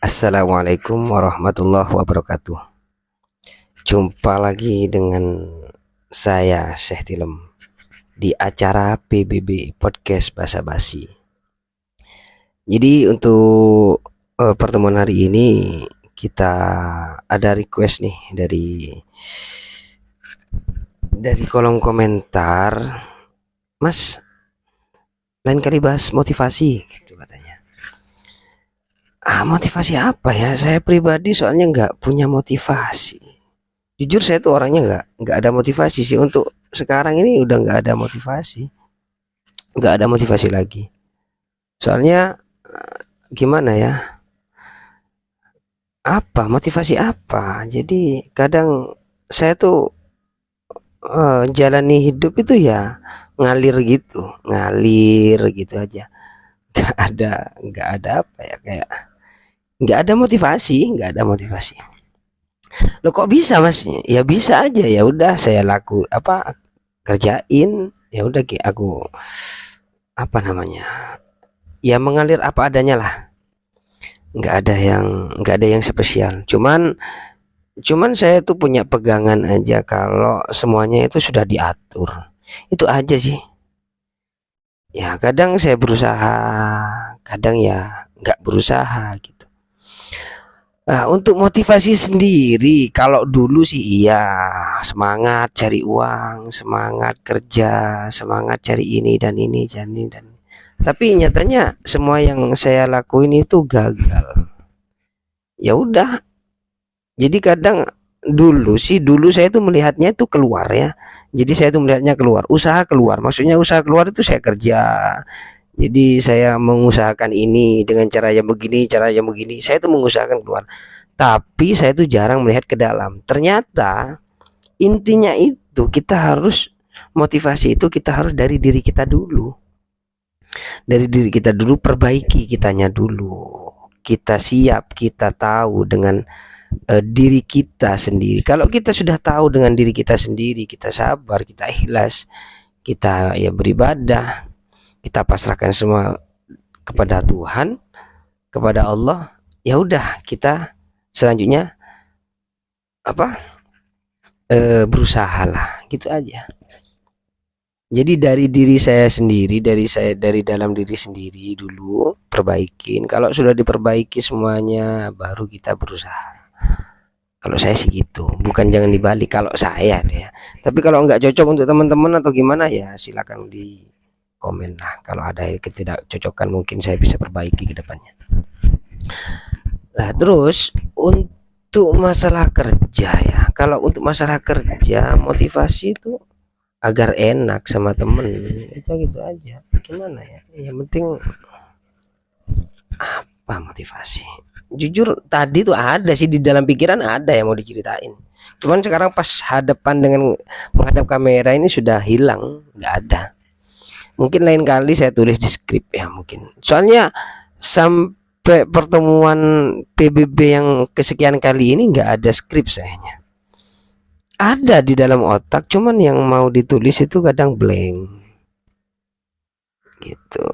Assalamualaikum warahmatullahi wabarakatuh. Jumpa lagi dengan saya Syekh Tilem di acara PBB Podcast Basa Basi. Jadi untuk pertemuan hari ini kita ada request nih dari kolom komentar, Mas, lain kali bahas motivasi gitu katanya. Motivasi apa ya? Saya pribadi soalnya nggak punya motivasi. Jujur saya tuh orangnya nggak ada motivasi sih untuk sekarang ini, udah nggak ada motivasi, nggak ada motivasi lagi. Soalnya gimana ya? Apa motivasi apa? Jadi kadang saya tuh jalani hidup itu ya ngalir gitu aja. Nggak ada apa ya, kayak nggak ada motivasi. Lo kok bisa mas? Ya bisa aja, ya udah saya kerjain, ya udah aku apa namanya, ya mengalir apa adanya lah, nggak ada yang spesial. Cuman saya tuh punya pegangan aja kalau semuanya itu sudah diatur, itu aja sih. Ya kadang saya berusaha, kadang ya nggak berusaha gitu. Nah, untuk motivasi sendiri, kalau dulu sih iya, semangat cari uang, semangat kerja, semangat cari ini dan ini dan ini dan ini. Tapi nyatanya semua yang saya lakuin itu gagal. Ya udah, jadi kadang dulu saya tuh melihatnya itu keluar ya. Jadi saya tuh melihatnya keluar, usaha keluar. Maksudnya usaha keluar itu saya kerja. Jadi saya mengusahakan ini dengan cara yang begini, cara yang begini. Saya tuh mengusahakan keluar. Tapi saya tuh jarang melihat ke dalam. Ternyata intinya itu kita harus, motivasi itu kita harus dari diri kita dulu. Dari diri kita dulu, perbaiki kitanya dulu. Kita siap, kita tahu dengan diri kita sendiri. Kalau kita sudah tahu dengan diri kita sendiri, kita sabar, kita ikhlas, kita ya beribadah, kita pasrahkan semua kepada Tuhan, kepada Allah. Ya udah, kita selanjutnya berusaha lah, gitu aja. Jadi dari diri saya sendiri, dari dalam diri sendiri dulu perbaikin. Kalau sudah diperbaiki semuanya, baru kita berusaha. Kalau saya sih gitu, bukan jangan dibalik kalau saya ya. Tapi kalau nggak cocok untuk teman-teman atau gimana ya silakan di komen lah. Kalau ada ketidakcocokan mungkin saya bisa perbaiki ke depannya. Nah terus untuk masalah kerja ya, kalau untuk masalah kerja motivasi itu agar enak sama temen, itu gitu aja. Gimana ya, yang penting apa motivasi. Jujur tadi tuh ada sih di dalam pikiran, ada yang mau diceritain, cuman sekarang pas hadapan dengan menghadap kamera ini sudah hilang, nggak ada. Mungkin lain kali saya tulis di skrip ya mungkin, soalnya sampai pertemuan PBB yang kesekian kali ini nggak ada skrip sayanya. Ada di dalam otak, cuman yang mau ditulis itu kadang blank gitu.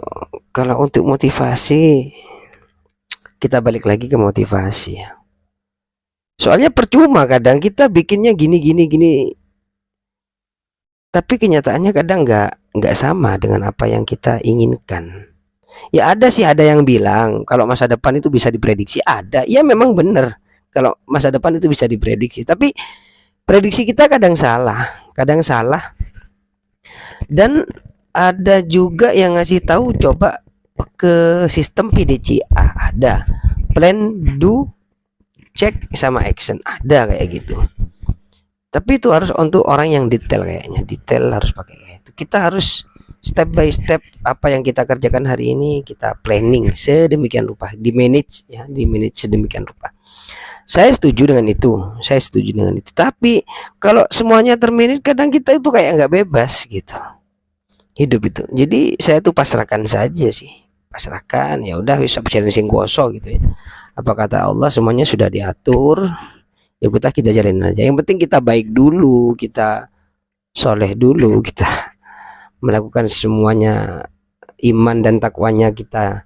Kalau untuk motivasi, kita balik lagi ke motivasi ya. Soalnya percuma kadang kita bikinnya gini gini gini, tapi kenyataannya kadang nggak sama dengan apa yang kita inginkan. Ya ada sih, ada yang bilang kalau masa depan itu bisa diprediksi. Ada, ya memang benar. Kalau masa depan itu bisa diprediksi, tapi prediksi kita kadang salah. Dan ada juga yang ngasih tahu coba ke sistem PDCA, ada plan, do, check sama action, ada kayak gitu. Tapi itu harus untuk orang yang detail, kayaknya detail harus pakai kayak itu. Kita harus step by step, apa yang kita kerjakan hari ini kita planning sedemikian rupa, di manage sedemikian rupa. Saya setuju dengan itu. Tapi kalau semuanya termanage, kadang kita itu kayak nggak bebas gitu hidup itu. Jadi saya tuh pasrahkan saja sih, pasrahkan, ya udah bisa berjalan sing kuoso gitu ya. Apa kata Allah, semuanya sudah diatur, ya kita jalanin aja. Yang penting kita baik dulu, kita soleh dulu, kita melakukan semuanya, iman dan takwanya kita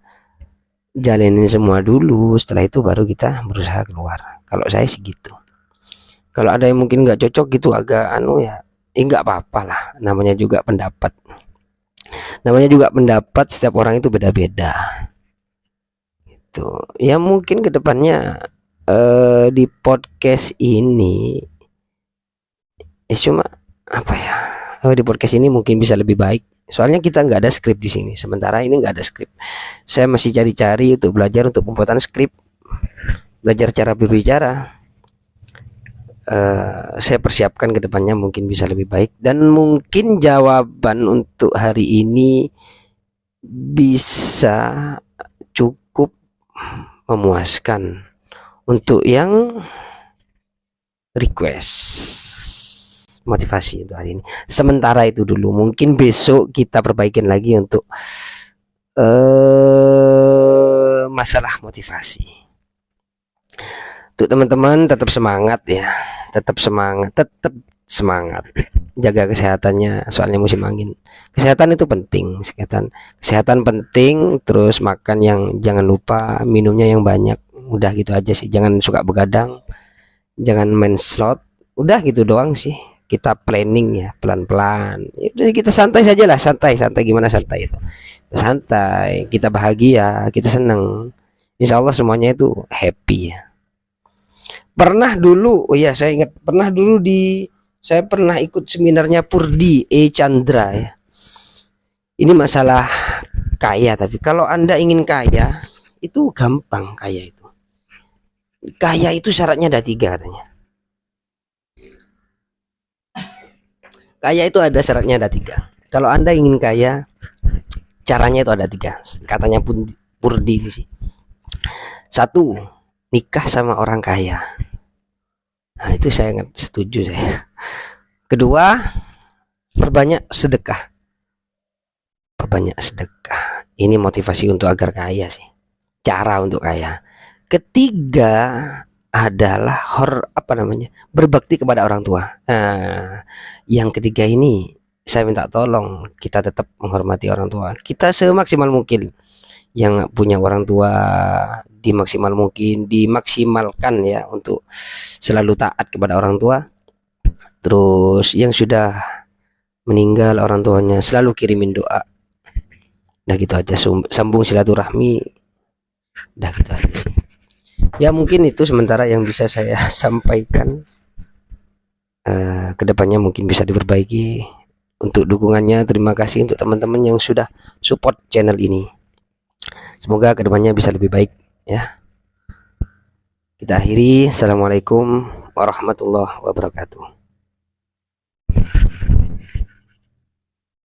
jalanin semua dulu, setelah itu baru kita berusaha keluar. Kalau saya sih gitu. Kalau ada yang mungkin nggak cocok gitu, agak anu ya, nggak apa-apa lah, namanya juga pendapat. Namanya juga pendapat, setiap orang itu beda-beda. Tuh, ya mungkin kedepannya di podcast ini cuma apa ya? Oh, di podcast ini mungkin bisa lebih baik. Soalnya kita nggak ada skrip di sini. Sementara ini nggak ada skrip. Saya masih cari-cari untuk belajar untuk pembuatan skrip, belajar cara berbicara. Saya persiapkan kedepannya mungkin bisa lebih baik, dan mungkin jawaban untuk hari ini bisa cukup memuaskan untuk yang request motivasi untuk hari ini. Sementara itu dulu, mungkin besok kita perbaikin lagi untuk masalah motivasi. Untuk teman-teman tetap semangat ya, tetap semangat, jaga kesehatannya, soalnya musim angin. Kesehatan itu penting, kesehatan penting. Terus makan yang, jangan lupa minumnya yang banyak. Udah gitu aja sih, jangan suka begadang, jangan main slot, udah gitu doang sih. Kita planning ya pelan-pelan, udah kita santai saja lah, santai gimana santai itu, santai, kita bahagia, kita seneng, insya Allah semuanya itu happy ya. Pernah dulu, oh ya saya ingat, saya pernah ikut seminarnya Purdi Chandra ya. Ini masalah kaya, tapi kalau Anda ingin kaya itu gampang. Kaya itu syaratnya ada 3 katanya. Kaya itu ada syaratnya ada 3. Kalau Anda ingin kaya, caranya itu ada 3. Katanya Purdi ini sih. 1, nikah sama orang kaya. Nah, itu saya setuju saya. Kedua, perbanyak sedekah. Ini motivasi untuk agar kaya sih. Cara untuk kaya. Ketiga adalah berbakti kepada orang tua. Nah, yang ketiga ini saya minta tolong kita tetap menghormati orang tua. Kita semaksimal mungkin, yang punya orang tua dimaksimalkan ya untuk selalu taat kepada orang tua. Terus yang sudah meninggal orang tuanya selalu kirimin doa. Udah gitu aja, sambung silaturahmi. Udah gitu aja sih. Ya mungkin itu sementara yang bisa saya sampaikan. Kedepannya mungkin bisa diperbaiki. Untuk dukungannya terima kasih untuk teman-teman yang sudah support channel ini. Semoga kedepannya bisa lebih baik ya. Kita akhiri. Assalamualaikum warahmatullahi wabarakatuh.